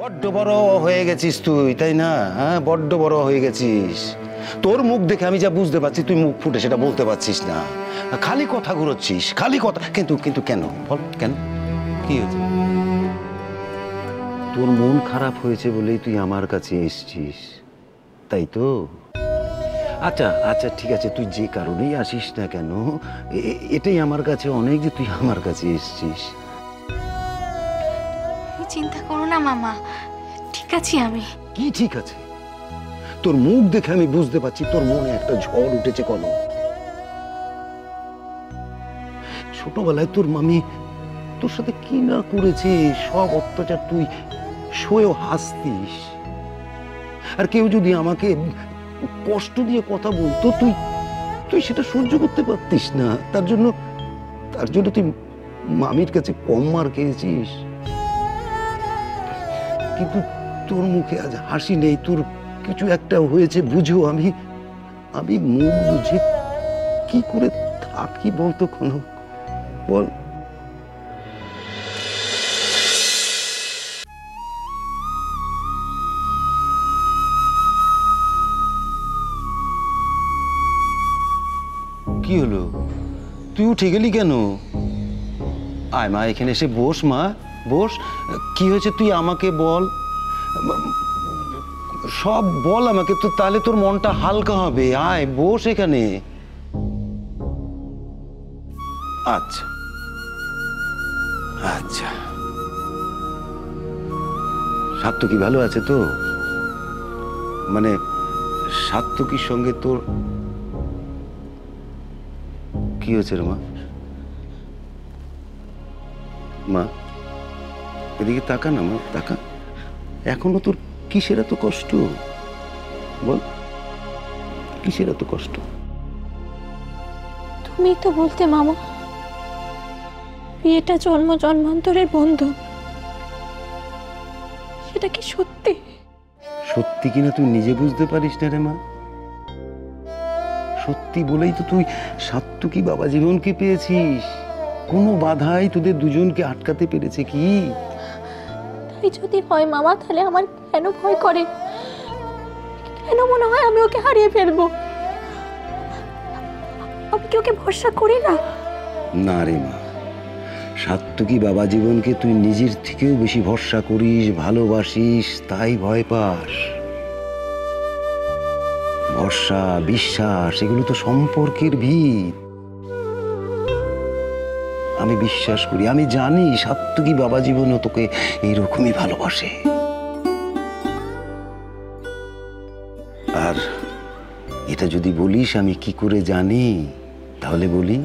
বড্ড বড় হয়ে গেছিস তুই, তাই না? হ্যাঁ, বড্ড বড় হয়ে গেছিস। তোর মুখ দেখে আমি যা বুঝতে পারছি, তুই মুখ ফুটে সেটা বলতে পারছিস না, খালি কথা ঘুরোচ্ছিস, খালি কথা। কিন্তু কিন্তু কেন বল, কেন, কি হয়েছে? তোর মন খারাপ হয়েছে বলেই তুই আমার কাছে এসছিস, তাই তো? আচ্ছা আচ্ছা, ঠিক আছে, তুই যে কারণেই আসিস না কেন, এটাই আমার কাছে অনেক যে তুই আমার কাছে এসছিস। চিন্তা করো না মামা, ঠিক আছি আমি। কি ঠিক আছে? তোর মুখ দেখে আমি বুঝতে পারছি তোর মনে একটা ঝড় উঠেছে। কেন? ছোটবেলায় তোর মামি তোর সাথে কি না করেছে, সব অত্যাচার তুই সয়েও হাসতিস। আর কেউ যদি আমাকে কষ্ট দিয়ে কথা বলতো, তুই তুই সেটা সহ্য করতে পারতিস না। তার জন্য তুই মামির কাছে কম মার খেয়েছিস। কিন্তু তোর মুখে আজ হাসি নেই, তোর কিছু একটা হয়েছে বুঝো। আমি মুখ বুঝে কি করে থাকি বলতো কোনো, বল। কি হলো? তুই উঠে গেলি কেন? আয় মা, এখানে এসে বস মা, বস। কি হয়েছে তুই আমাকে বল, সব বল আমাকে, তো তাহলে তোর মনটা হালকা হবে। আয় বস এখানে। আচ্ছা আচ্ছা, সাত্তকী ভালো আছে তো? মানে সাত্তকীর সঙ্গে তোর কি হয়েছে রে মা? মা এদিকে তাকা না মা, তাকা। এখনো তোর কিসের এত কষ্ট বল, কিসের এত কষ্ট? তুমি তো বলতে মামা, বিয়েটা জন্ম জন্মান্তরের বন্ধন, সেটা কি সত্যি? সত্যি কিনা তুই নিজে বুঝতে পারিস না রে মা। সত্যি বলেই তো তুই সাত্তকী বাবা জীবনকে পেয়েছিস। কোনো বাধাই তোদের দুজনকে আটকাতে পেরেছে কি? তাই যদি হয় মামা, তাহলে আমার কেন ভয় করে? কেন মনে হয় আমি ওকে হারিয়ে ফেলবো? আমি কি ওকে ভরসা করি না? না রে মা, সাত্তকী বাবা জীবনকে তুই নিজের থেকেও বেশি ভরসা করিস, ভালোবাসিস, তাই ভয় পাস। ভরসা, বিশ্বাস, এগুলো তো সম্পর্কের ভিত। আমি বিশ্বাস করি, আমি জানি সাত্তকী বাবা জীবনও তোকে এইরকমই ভালোবাসে। আর এটা যদি বলিস আমি কি করে জানি, তাহলে বলি,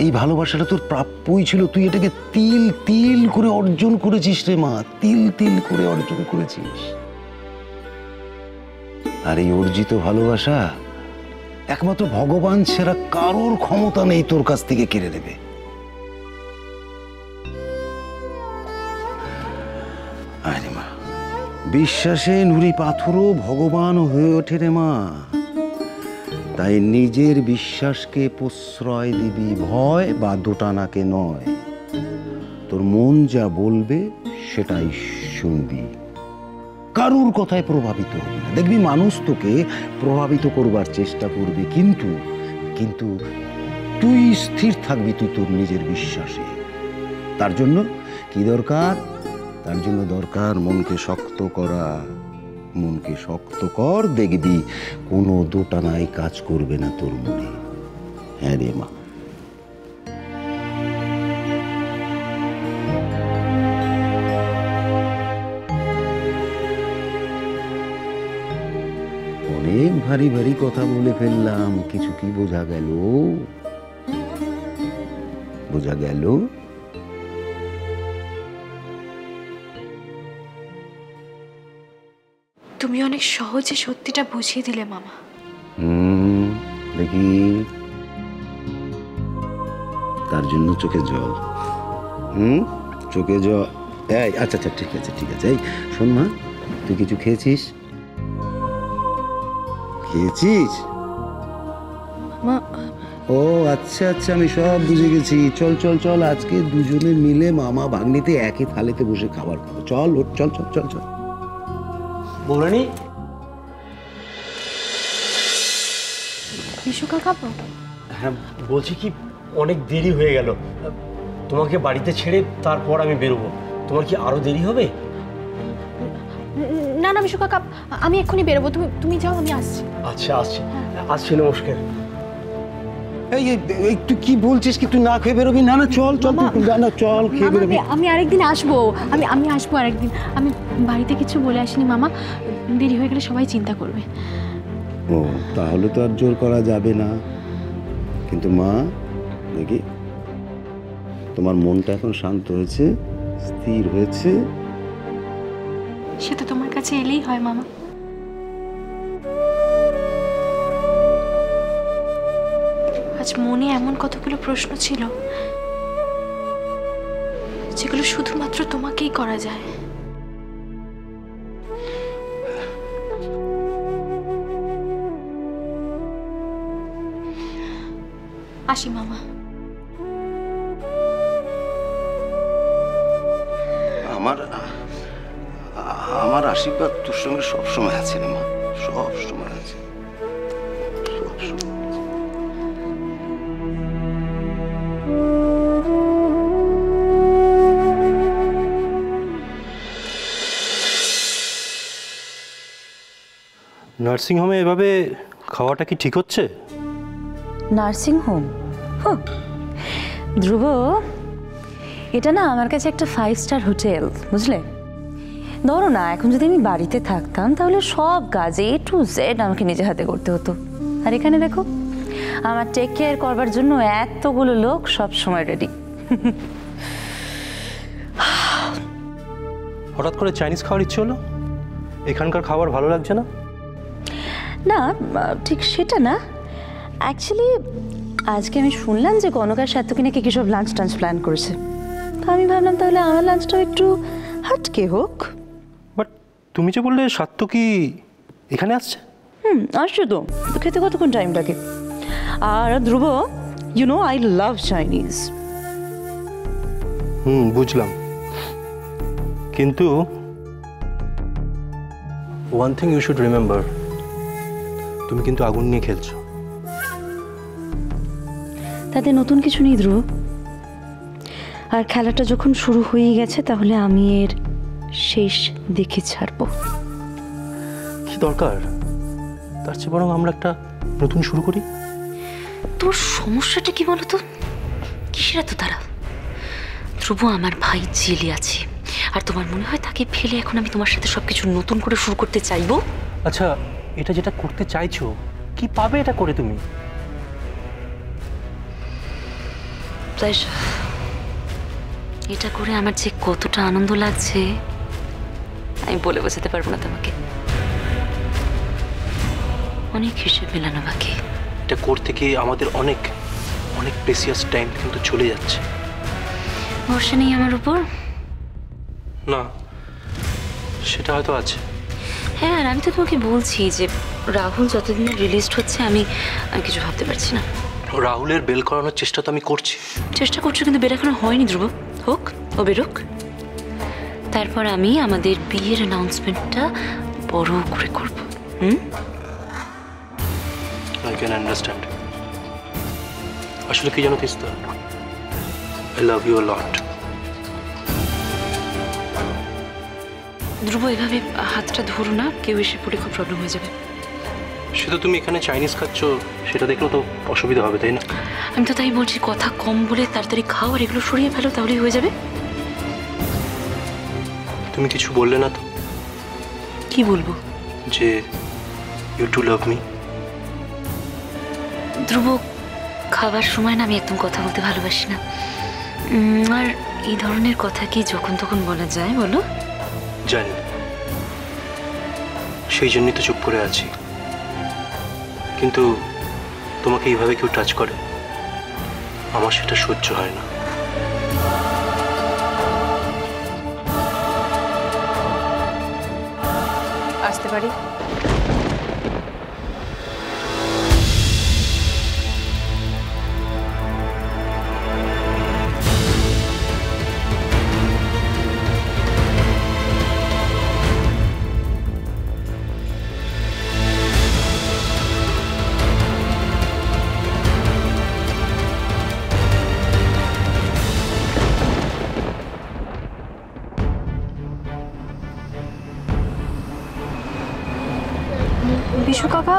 এই ভালোবাসাটা তোর প্রাপ্যই ছিল। তুই এটাকে তিল তিল করে অর্জন করেছিস রে মা, তিল তিল করে অর্জন করেছিস। আর এই অর্জিত ভালোবাসা একমাত্র ভগবান ছাড়া কারোর ক্ষমতা নেই তোর কাছ থেকে কেড়ে নেবে। আরে মা, বিশ্বাসে নুড়ি পাথরও ভগবান হয়ে ওঠে রে মা। তাই নিজের বিশ্বাসকে প্রশ্রয় দিবি, ভয় বা দোটানাকে নয়। তোর মন যা বলবে সেটাই শুনবি, কারুর কথায় প্রভাবিত হবি না। দেখবি মানুষ তোকে প্রভাবিত করবার চেষ্টা করবে, কিন্তু কিন্তু তুই স্থির থাকবি, তুই তোর নিজের বিশ্বাসে। তার জন্য কি দরকার? তার জন্য দরকার মনকে শক্ত করা। মনকে শক্ত কর, দেখবি কোনো দোটানায় কাজ করবে না তোর মনে। হ্যাঁ রে মা। অনেক ভারী ভারী কথা বলে ফেললাম, কিছু কি বোঝা গেল? বোঝা গেল? তুমি অনেক সহজে সত্যিটা বুঝিয়ে দিলে মামা। দেখি, তার জন্য চোখে জল। চোখে জল। এই আচ্ছা আচ্ছা, ঠিক আছে ঠিক আছে। এই শোন মা, তুই কিছু খেয়েছিস? খেয়েছিস? ও আচ্ছা আচ্ছা, আমি সব বুঝে গেছি। চল চল চল, আজকে দুজনে মিলে মামা ভাগ্নিতে একই থালিতে বসে খাবার খাবো। চল ওঠ, চল চল চল চল। বৌরানী, বিশু কাকা, হ্যাঁ বলছি কি, অনেক দেরি হয়ে গেল, তোমাকে বাড়িতে ছেড়ে তারপর আমি বেরোবো। তোমার কি আরো দেরি হবে? না না বিশু কাকা, আমি এক্ষুনি বেরোবো, তুমি তুমি যাও, আমি আসছি। আচ্ছা আসছি, আসছি, নমস্কার। এই এই, তুই কি বলছিস কি? তুই না খেয়ে বেরোবি? না না চল চল, না চল খেয়ে বেরোবি। আমি আরেকদিন আসবো, আমি আসবো আরেকদিন। আমি বাড়িতে কিছু বলে আসিনি মামা, দেরি হয়ে গেলে সবাই চিন্তা করবে। ও তাহলে তো আর জোর করা যাবে না। কিন্তু মা, দেখি তোমার মনটা এখন শান্ত হয়েছে, স্থির হয়েছে। সে তো তোমার কাছে এলেই হয় মামা। আজ মনে এমন কতগুলো প্রশ্ন ছিল যেগুলো শুধুমাত্র তোমাকেই করা যায়। আসি মামা। আমার আশীর্বাদ তোর সঙ্গে সবসময় আছে রে মা, সব সময় আছে, সব সময়। নার্সিংহোমে এভাবে খাওয়াটা কি ঠিক হচ্ছে? Nursing home? ধ্রুব, এটা না আমার কাছে একটা 5 স্টার হোটেল, বুঝলে? ধরো না, এখন যদি আমি বাড়িতে থাকতাম তাহলে সব কাজ A to Z আমাকে নিজে হাতে করতে হতো। আর এখানে দেখো, আমার টেক কেয়ার করবার জন্য এতগুলো লোক সব সময় রেডি। হঠাৎ করে চাইনিজ খাওয়ার ইচ্ছে হলো? এখানকার খাবার ভালো লাগছে না? না, ঠিক সেটা না। অ্যাকচুয়ালি আজকে আমি শুনলাম যে কনকার সাথে নাকি কিসব লাঞ্চ টাঞ্চ প্ল্যান করেছে, তো আমি ভাবলাম তাহলে আমার লাঞ্চটাও একটু হাটকে হোক। বাট তুমি যে বললে সাত্তকী এখানে আসছে? আসছো তো, তো খেতে কতক্ষণ টাইম লাগে? আর Dhruv, you know I love Chinese. বুঝলাম, কিন্তু one thing you should remember, তুমি কিন্তু আগুন নিয়ে খেলছো। তাতে নতুন কিছু নেই ধ্রুব, আর খেলাটা যখন শুরু হয়ে গেছে তাহলে আমি এর শেষ দেখে ছাড়বো। কি দরকার? তার চেয়ে বরং আমরা একটা নতুন শুরু করি। তোর সমস্যাটা কি বলতো? কিসের এত তারা? ধ্রুব, আমার ভাই জেলে আছে, আর তোমার মনে হয় তাকে ফেলে এখন আমি তোমার সাথে সবকিছু নতুন করে শুরু করতে চাইবো? আচ্ছা, এটা যেটা করতে চাইছো, কি পাবে এটা করে তুমি? তাই এটা করে আমার যে কতটা আনন্দ লাগছে আমি বলে বোঝাতে পারবো না তোমাকে। অনেক হিসেব মেলানো বাকি। এটা করতে গিয়ে আমাদের অনেক অনেক প্রেসিয়াস টাইম কিন্তু চলে যাচ্ছে। ভরসা নেই আমার উপর? না, সেটা হয়তো আছে। হ্যাঁ, আর আমি তো তোমাকে বলছি যে রাহুল যতদিন রিলিজ হচ্ছে আমি কিছু ভাবতে পারছি না। রাহুলের বেল করানোর চেষ্টা তো আমি করছি। চেষ্টা করছো, কিন্তু বের এখনো হয়নি ধ্রুব। হোক, ও বেরোক, তারপর আমি আমাদের বিয়ের অ্যানাউন্সমেন্টটা বড় করে করব। I can understand. আসলে কি জানো Tista, I love you a lot. Dhruv, এভাবে হাতটা ধরো না, কেউ এসে পড়ে খুব প্রবলেম হয়ে যাবে। সে তো তুমি এখানে চাইনিজ খাচ্ছ, সেটা দেখলেও তো অসুবিধা হবে, তাই না? আমি তো তাই বলছি, কথা কম বলে তাড়াতাড়ি খাও আর এগুলো সরিয়ে ফেলো, তাহলেই হয়ে যাবে। তুমি কিছু বললে না তো? কি বলবো? যে ইউ টু লাভ মি। ধ্রুব, খাবার সময় না আমি একদম কথা বলতে ভালোবাসি না, আর এই ধরনের কথা কি যখন তখন বলা যায় বলো? জানি, সেই জন্যই তো চুপ করে আছি। কিন্তু তোমাকে এইভাবে কেউ টাচ করে, আমার সেটা সহ্য হয় না। আসতে পারি? বিশু কাকা,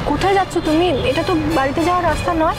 কোথায় যাচ্ছ তুমি? এটা তো বাড়িতে যাওয়ার রাস্তা নয়।